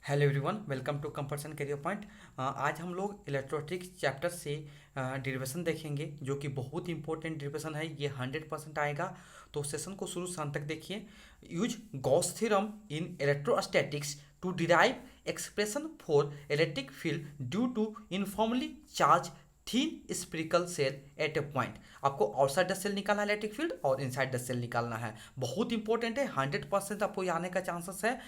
Hello everyone, welcome to कंपल्सन Career Point. आज हम लोग इलेक्ट्रोस्टैटिक चैप्टर से डेरिवेशन देखेंगे, जो कि बहुत इंपॉर्टेंट डेरिवेशन है। ये 100% आएगा, तो सेशन को शुरू से अंत तक देखिए। Use Gauss theorem in electrostatics to derive expression for electric field due to uniformly charge thin spherical shell at a point. आपको आउटसाइड द सेल निकालना है इलेक्ट्रिक फील्ड, और इनसाइड द सेल निकालना है। बहुत इंपॉर्टेंट है, 100% आपको ये आने का चांसेस है।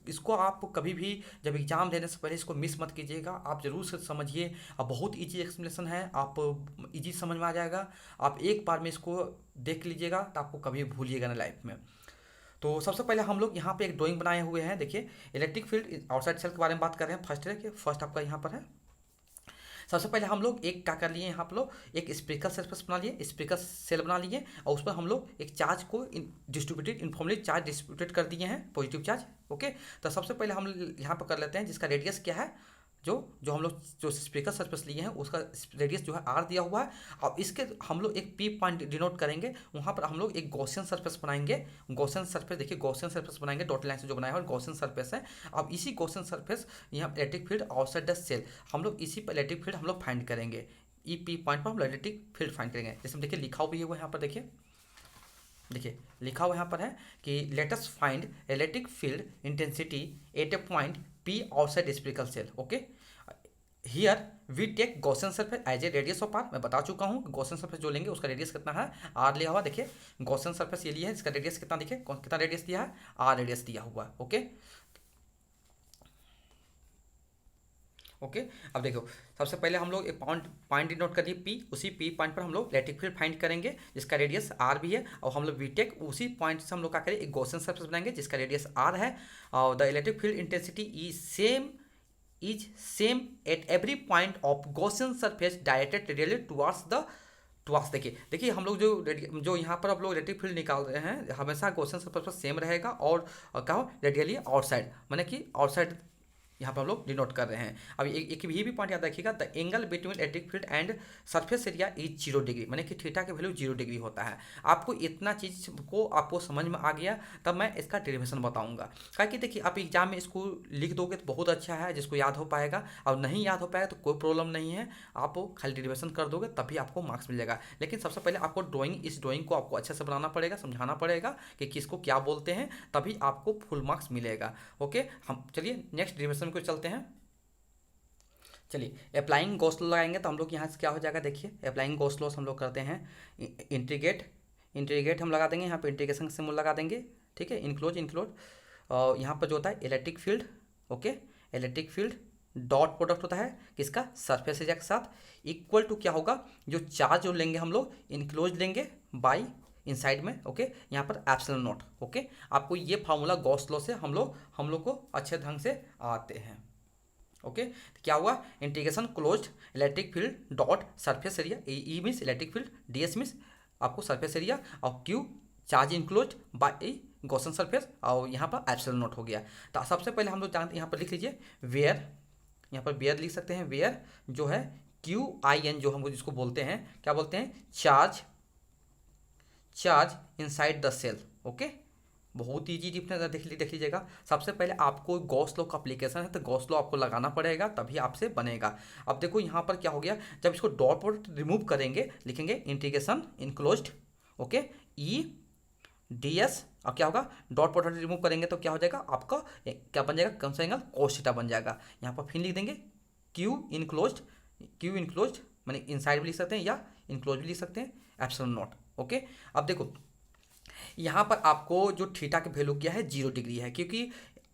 इसको आप कभी भी जब एग्जाम देने से पहले इसको मिस मत कीजिएगा, आप जरूर से समझिए। अब बहुत इजी एक्सप्लेनेशन है, आप इजी समझ में आ जाएगा। आप एक बार में इसको देख लीजिएगा तो आपको कभी भूलिएगा ना लाइफ में। तो सबसे पहले हम लोग यहाँ पे एक ड्राइंग बनाए हुए हैं। देखिए, इलेक्ट्रिक फील्ड आउटसाइड सेल के बारे में बात कर रहे हैं। फर्स्ट है कि फर्स्ट आपका यहाँ पर है। सबसे पहले हम लोग एक क्या कर लिए, यहाँ पर लोग एक स्पेरिकल सरफेस बना लिए, स्पेरिकल सेल बना लिए, और उस पर हम लोग एक चार्ज को डिस्ट्रीब्यूटेड इनफॉर्मली चार्ज डिस्ट्रीब्यूटेड कर दिए हैं, पॉजिटिव चार्ज। ओके, तो सबसे पहले हम यहाँ पर कर लेते हैं जिसका रेडियस क्या है। जो जो हम लोग जो स्पेरिकल सरफेस लिए हैं उसका रेडियस जो है आर दिया हुआ है। अब इसके हम लोग एक पी पॉइंट डिनोट करेंगे, वहाँ पर हम लोग एक गॉसियन सरफेस बनाएंगे। गॉसियन सरफेस, देखिए गॉसियन सरफेस बनाएंगे, डॉटेड लाइन से जो बनाया हुआ है गॉसियन सरफेस है। अब इसी गॉसियन सरफेस यहाँ electric field outside the shell, हम लोग इसी पर इलेक्ट्रिक फील्ड हम लोग फाइंड करेंगे। ई पी पॉइंट पर हम इलेक्ट्रिक फील्ड फाइंड करेंगे। जैसे देखिए लिखा हुआ है वो यहाँ पर, देखिए लिखा हुआ यहाँ पर है कि let us find electric field intensity at a point P outside spherical shell. Okay, here we take Gaussian surface as a radius of R. मैं बता चुका हूँ गॉसियन सरफेस जो लेंगे उसका रेडियस कितना है, आर लिया हुआ। देखिए गॉसियन सरफेस ये लिया है, इसका रेडियस कितना, देखिए कितना रेडियस दिया है, आर रेडियस दिया हुआ है। ओके ओके, अब देखो सबसे पहले हम लोग एक पॉइंट डिनोट करिए पी, उसी पी पॉइंट पर हम लोग इलेक्ट्रिक फील्ड फाइंड करेंगे जिसका रेडियस आर भी है। और हम लोग वीटेक उसी पॉइंट से हम लोग क्या करें, एक गॉसियन सरफेस बनाएंगे जिसका रेडियस आर है। और the electric field intensity is same at every point of Gaussian surface directed radially towards. देखिए देखिए हम लोग जो यहाँ पर आप लोग इलेक्ट्रिक फील्ड निकाल रहे हैं, हमेशा गॉसियन सरफेस पर सेम रहेगा। और क्या हो, रेडियली आउटसाइड, माने कि आउटसाइड यहाँ पर हम लोग डिनोट कर रहे हैं। अब एक ये भी पॉइंट याद रखिएगा, the angle between electric field and surface area is 0 degree, माने कि थीटा की वैल्यू 0 डिग्री होता है। आपको इतना चीज़ को आपको समझ में आ गया, तब मैं इसका डेरिवेशन बताऊंगा। क्या कि देखिए आप एग्जाम में इसको लिख दोगे तो बहुत अच्छा है, जिसको याद हो पाएगा। और नहीं याद हो पाएगा तो कोई प्रॉब्लम नहीं है, आप खाली डेरिवेशन कर दोगे तभी आपको मार्क्स मिल जाएगा। लेकिन सबसे पहले आपको इस ड्राइंग को आपको अच्छे से बनाना पड़ेगा, समझाना पड़ेगा कि किसको क्या बोलते हैं, तभी आपको फुल मार्क्स मिलेगा। ओके, हम चलिए नेक्स्ट डेरिवेशन को चलते हैं। चलिए अप्लाइंग गॉस लॉ लगाएंगे तो हम लोग यहाँ से क्या हो जाएगा, देखिए अप्लाइंग गॉस लॉस हम लोग करते हैं। इंटीग्रेट हम लगा देंगे, यहाँ पे इंटीग्रेशन सिंबल लगा देंगे। ठीक है, इनक्लोज और यहाँ पर जो होता है electric field. Okay, electric field dot product होता है किसका, सरफेस एरिया के साथ, इक्वल टू क्या होगा, जो चार्ज जो लेंगे हम लोग इनक्लोज लेंगे बाई इनसाइड में। ओके, यहाँ पर एप्सिलॉन नॉट। ओके, आपको ये फार्मूला गॉस लॉ से हम लोग को अच्छे ढंग से आते हैं। ओके, तो क्या हुआ, integration closed electric field dot surface area, E means electric field, D S means आपको सरफेस एरिया, और Q charge enclosed by Gaussian surface, और यहाँ पर एप्सिलॉन नॉट हो गया। तो सबसे पहले हम लोग जानते हैं, यहाँ पर लिख लीजिए वेयर, यहाँ पर वेयर लिख सकते हैं। वेयर जो है क्यू आई एन, जो हम जिसको बोलते हैं, क्या बोलते हैं, charge inside the shell. Okay, बहुत ईजी डिफरेंस देख लीजिएगा। सबसे पहले आपको गॉस लॉ का एप्लीकेशन है, तो गॉस लॉ आपको लगाना पड़ेगा तभी आपसे बनेगा। अब देखो यहाँ पर क्या हो गया, जब इसको डॉट प्रोडक्ट रिमूव करेंगे, लिखेंगे integration enclosed, okay, E D S, अब क्या होगा, डॉट प्रोडक्ट रिमूव करेंगे तो क्या हो जाएगा, आपका क्या बन जाएगा, कौन सा एंगल, कोस थीटा बन जाएगा। यहाँ पर फिर लिख देंगे क्यू इनक्लोज्ड माने इनसाइड भी लिख सकते हैं या इनक्लोज भी लिख सकते हैं, एप्सिलॉन नॉट। ओके, अब देखो यहाँ पर आपको जो थीटा की वैल्यू क्या है, 0 डिग्री है, क्योंकि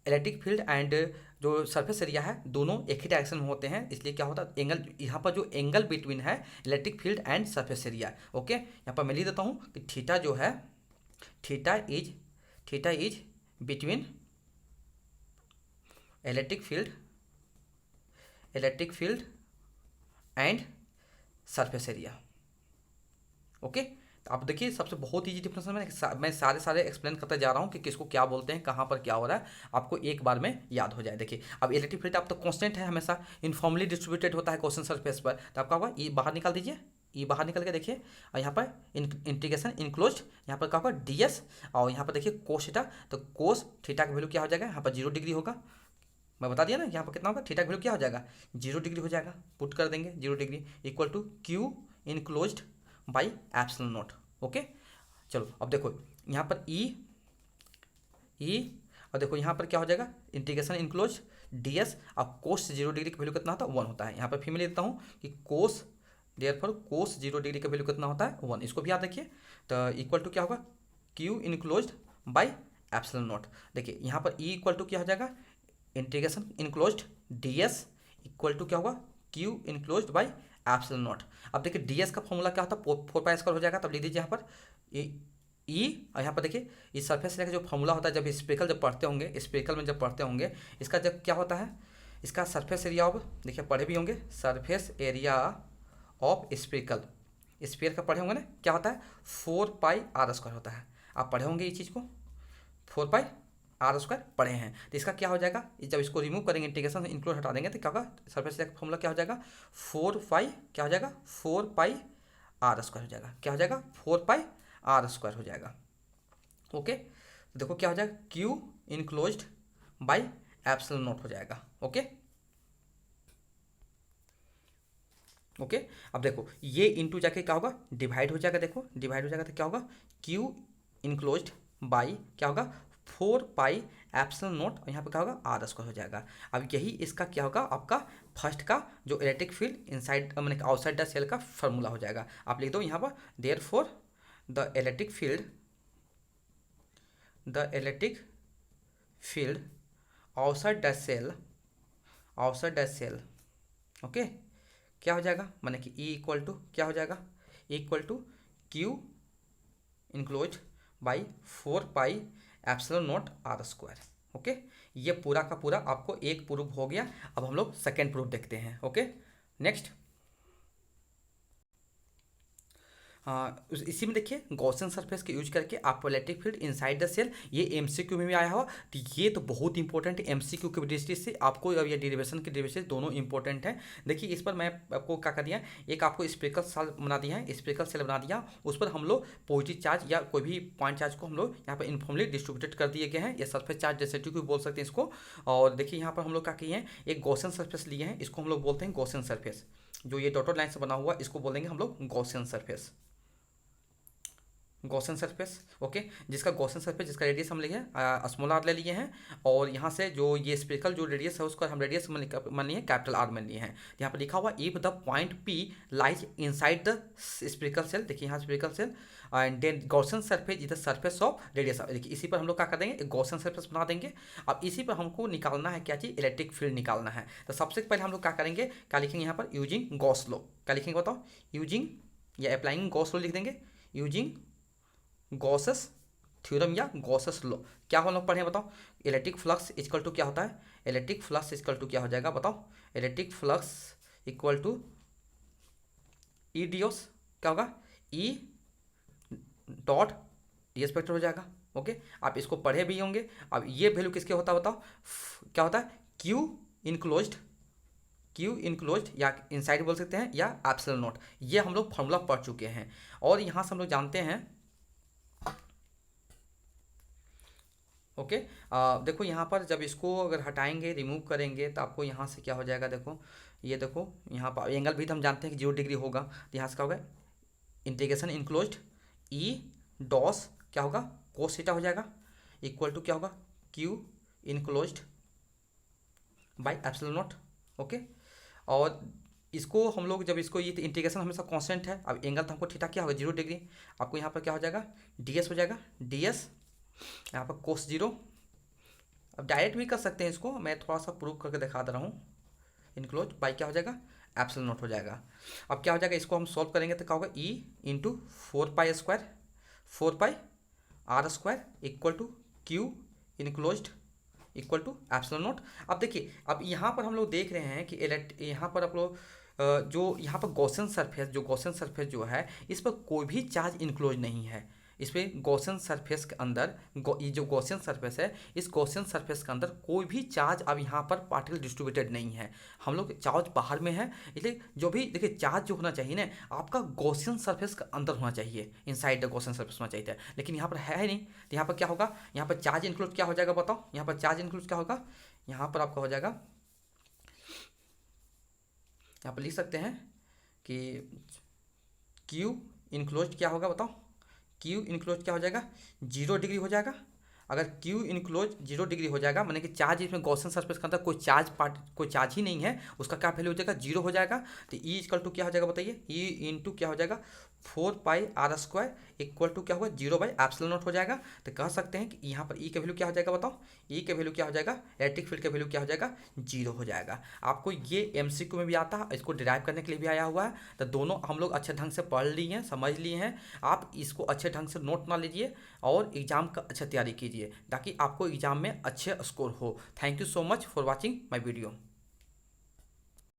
इलेक्ट्रिक फील्ड एंड जो सरफेस एरिया है दोनों एक ही डायरेक्शन में होते हैं। इसलिए क्या होता है, एंगल यहाँ पर जो एंगल बिटवीन है electric field and surface area. Okay, यहाँ पर मैं लिख देता हूँ कि थीटा जो है, theta is between electric field and surface area. Okay, आप देखिए सबसे बहुत ईजी डिफरेंस मैं सारे एक्सप्लेन करते जा रहा हूँ कि किसको क्या बोलते हैं, कहाँ पर क्या हो रहा है, आपको एक बार में याद हो जाए। देखिए अब इलेक्ट्रिक फील्ड आप तो कांस्टेंट है, हमेशा यूनिफॉर्मली डिस्ट्रीब्यूटेड होता है क्वेश्चन सरफेस पर, तो आपका होगा ई बाहर निकाल दीजिए, ई बाहर निकल के देखिए, और यहाँ पर इंटीग्रेशन इनक्लोज, यहाँ पर क्या होगा ds, और यहाँ पर देखिए कोस थीटा, तो कोस थीटा की वैल्यू क्या हो जाएगा, यहाँ पर 0 डिग्री होगा। मैं बता दिया ना यहाँ पर कितना होगा, थीटा वैल्यू क्या हो जाएगा 0 डिग्री हो जाएगा, पुट कर देंगे 0 degree equal to Q enclosed by epsilon naught. Okay चलो अब देखो यहाँ पर ई और देखो यहाँ पर क्या हो जाएगा इंटीग्रेशन इनक्लोज ds और कोस 0 डिग्री का वैल्यू कितना होता है 1 होता है। यहाँ पर फिर मैं लेता हूँ कि कोस देयरफॉर कोस 0 डिग्री का वैल्यू कितना होता है 1, इसको भी याद रखिए। तो इक्वल टू क्या होगा Q enclosed by epsilon naught. देखिए यहाँ पर ई इक्वल टू क्या हो जाएगा integration enclosed ds equal to क्या होगा Q enclosed by epsilon naught. अब देखिए ds का फॉर्मूला क्या होता है 4 पाई स्क्वायर हो जाएगा, तब लिख दीजिए यहाँ पर ई और यहाँ पर देखिए इस सरफेस एरिया का जो फॉर्मूला होता है जब स्पेरिकल जब पढ़ते होंगे, स्पेरिकल में जब पढ़ते होंगे इसका जब क्या होता है इसका सरफेस एरिया ऑफ, देखिए पढ़े भी होंगे surface area of spherical, sphere का पढ़े होंगे ना क्या होता है 4 पाई r² होता है। आप पढ़े होंगे ये चीज़ को 4 पाई r² पढ़े हैं। तो इसका क्या हो जाएगा जब इसको रिमूव करेंगे इंटीग्रेशन से इंक्लूड हटा देंगे तो क्या होगा सरफेस एरिया का फॉर्मूला क्या हो जाएगा 4 पाई क्या हो जाएगा 4 पाई r² हो जाएगा, क्या हो जाएगा 4 पाई r² हो जाएगा। ओके तो देखो क्या हो जाएगा Q enclosed by epsilon not हो जाएगा। ओके ओके अब देखो ये इंटू जाके क्या होगा डिवाइड हो जाएगा, देखो डिवाइड हो जाएगा तो क्या होगा क्यू इनक्लोज्ड बाई क्या होगा 4 पाई एप्सिलॉन नॉट और यहाँ पे क्या होगा r² हो जाएगा। अब यही इसका क्या होगा आपका फर्स्ट का जो इलेक्ट्रिक फील्ड इनसाइड मैंने आउटसाइड द सेल का फॉर्मूला हो जाएगा। आप लिख दो यहाँ पर therefore the electric field outside the shell okay क्या हो जाएगा माने कि E इक्वल टू क्या हो जाएगा equal to Q enclose by 4 pi epsilon naught r²। Okay ये पूरा का पूरा आपको एक प्रूफ हो गया। अब हम लोग सेकेंड प्रूफ देखते हैं। ओके नेक्स्ट इसी में देखिए गॉसियन सरफेस के यूज करके आप electric field inside the shell, ये एमसीक्यू में भी आया हुआ, तो ये तो बहुत इंपॉर्टेंट है एमसीक्यू की दृष्टि से आपको, अब ये डेरिवेशन की दृष्टि से दोनों इंपॉर्टेंट है। देखिए इस पर मैं आपको क्या कर दिया एक आपको स्पेरिकल सेल बना दिया है, स्पेरिकल सेल बना दिया उस पर हम लोग पॉजिटिव चार्ज या कोई भी पॉइंट चार्ज को हम लोग यहाँ पर इनफॉर्मली डिस्ट्रीब्यूटेड कर दिए गए हैं, या सरफेस चार्ज डेंसिटी भी बोल सकते हैं इसको। और देखिए यहाँ पर हम लोग क्या किए हैं एक गॉसियन सरफेस लिए हैं, इसको हम लोग बोलते हैं गॉसियन सरफेस, जो ये डॉटेड लाइन से बना हुआ इसको बोलेंगे हम लोग Gaussian surface, Gaussian surface. Okay जिसका गॉसियन सरफेस जिसका रेडियस हम लिए स्मॉल आर ले लिए हैं, और यहाँ से जो ये स्पेरिकल जो रेडियस है उसको हम रेडियस मान लिए कैपिटल आर मान लिए हैं। यहाँ पर लिखा हुआ if the point P lies inside the spherical shell, देखिए यहाँ spherical shell and then Gaussian surface is the surface of radius. देखिए इसी पर हम लोग क्या कर देंगे एक गॉसियन सरफेस बना देंगे। अब इसी पर हमको निकालना है क्या चीज़ इलेक्ट्रिक फील्ड निकालना है। तो सबसे पहले हम लोग क्या करेंगे क्या लिखेंगे यहाँ पर यूजिंग गॉस लॉ, क्या लिखेंगे बताओ यूजिंग या अप्लाइंग गॉस लॉ लिख देंगे, यूजिंग गॉसेस थ्योरम या गॉसेस लॉ। क्या हम लोग पढ़े बताओ इलेक्ट्रिक फ्लक्स इक्वल टू क्या होता है, इलेक्ट्रिक फ्लक्स इक्वल टू क्या हो जाएगा बताओ electric flux equal to E ds क्या होगा ई डॉट डीएस वेक्टर हो जाएगा। ओके आप इसको पढ़े भी होंगे। अब ये वैल्यू किसके होता है बताओ क्या होता है क्यू इनक्लोज्ड या इनसाइड बोल सकते हैं या एप्सिलॉन नॉट, ये हम लोग फॉर्मूला पढ़ चुके हैं। और यहाँ से हम लोग जानते हैं ओके देखो यहाँ पर जब इसको अगर हटाएंगे रिमूव करेंगे तो आपको यहाँ से क्या हो जाएगा, देखो ये देखो यहाँ पर एंगल भी तो हम जानते हैं कि 0 डिग्री होगा, तो यहाँ से क्या होगा इंटीग्रेशन इनक्लोज्ड ई डॉस क्या होगा कोस थीटा हो जाएगा इक्वल टू क्या होगा Q enclosed by epsilon naught. Okay और इसको हम लोग जब इसको ये इंटीग्रेशन हमेशा कांस्टेंट है, अब एंगल तो हमको थीटा क्या होगा 0 डिग्री, आपको यहाँ पर क्या हो जाएगा ds हो जाएगा ds यहाँ पर कोस 0। अब डायरेक्ट भी कर सकते हैं इसको, मैं थोड़ा सा प्रूव करके दिखा दे रहा हूँ इनक्लोज बाई क्या हो जाएगा एप्सिलॉन नॉट हो जाएगा। अब क्या हो जाएगा इसको हम सॉल्व करेंगे तो क्या होगा E into 4 pi equal to Q enclosed equal to epsilon naught. अब देखिए अब यहाँ पर हम लोग देख रहे हैं कि यहाँ पर आप लोग जो यहाँ पर गॉसियन सरफेस जो है इस पर कोई भी चार्ज इनक्लोज नहीं है, इस पर गॉसियन सरफेस के अंदर ये जो गॉसियन सरफेस है इस गॉसियन सरफेस के अंदर कोई भी चार्ज अब यहाँ पर पार्टिकल डिस्ट्रीब्यूटेड नहीं है, हम लोग चार्ज बाहर में है। इसलिए जो भी देखिए चार्ज जो होना चाहिए ना आपका गॉसियन सरफेस के अंदर होना चाहिए, इनसाइड द गॉसियन सरफेस होना चाहिए, लेकिन यहाँ पर है नहीं। तो यहाँ पर क्या होगा यहाँ पर चार्ज इंक्लूड क्या हो जाएगा बताओ, यहाँ पर चार्ज इंक्लूड क्या होगा यहाँ पर आपका हो जाएगा, यहाँ पर लिख सकते हैं कि क्यू इनक्लोज क्या होगा बताओ, क्यू इनक्लोज क्या हो जाएगा, 0 डिग्री हो जाएगा। अगर क्यू इनक्लोज 0 डिग्री हो जाएगा माने कि चार्ज इसमें गॉसियन सरफेस के अंदर कोई चार्ज ही नहीं है, उसका क्या वैल्यू हो जाएगा, 0 हो जाएगा। तो ई इक्वल टू क्या हो जाएगा बताइए, ई इंटू क्या हो जाएगा 4πr² इक्वल टू क्या होगा 0/ε0 हो जाएगा। तो कह सकते हैं कि यहाँ पर ई का वैल्यू क्या हो जाएगा बताओ, ई का वैल्यू क्या हो जाएगा, इलेक्ट्रिक फील्ड का वैल्यू क्या हो जाएगा, 0 हो जाएगा। आपको ये एमसीक्यू में भी आता है, इसको डिराइव करने के लिए भी आया हुआ है। तो दोनों हम लोग अच्छे ढंग से पढ़ लिए हैं, समझ लिए हैं। आप इसको अच्छे ढंग से नोट ना लीजिए और एग्जाम का अच्छे तैयारी कीजिए ताकि आपको एग्जाम में अच्छे स्कोर हो। Thank you so much for watching my video.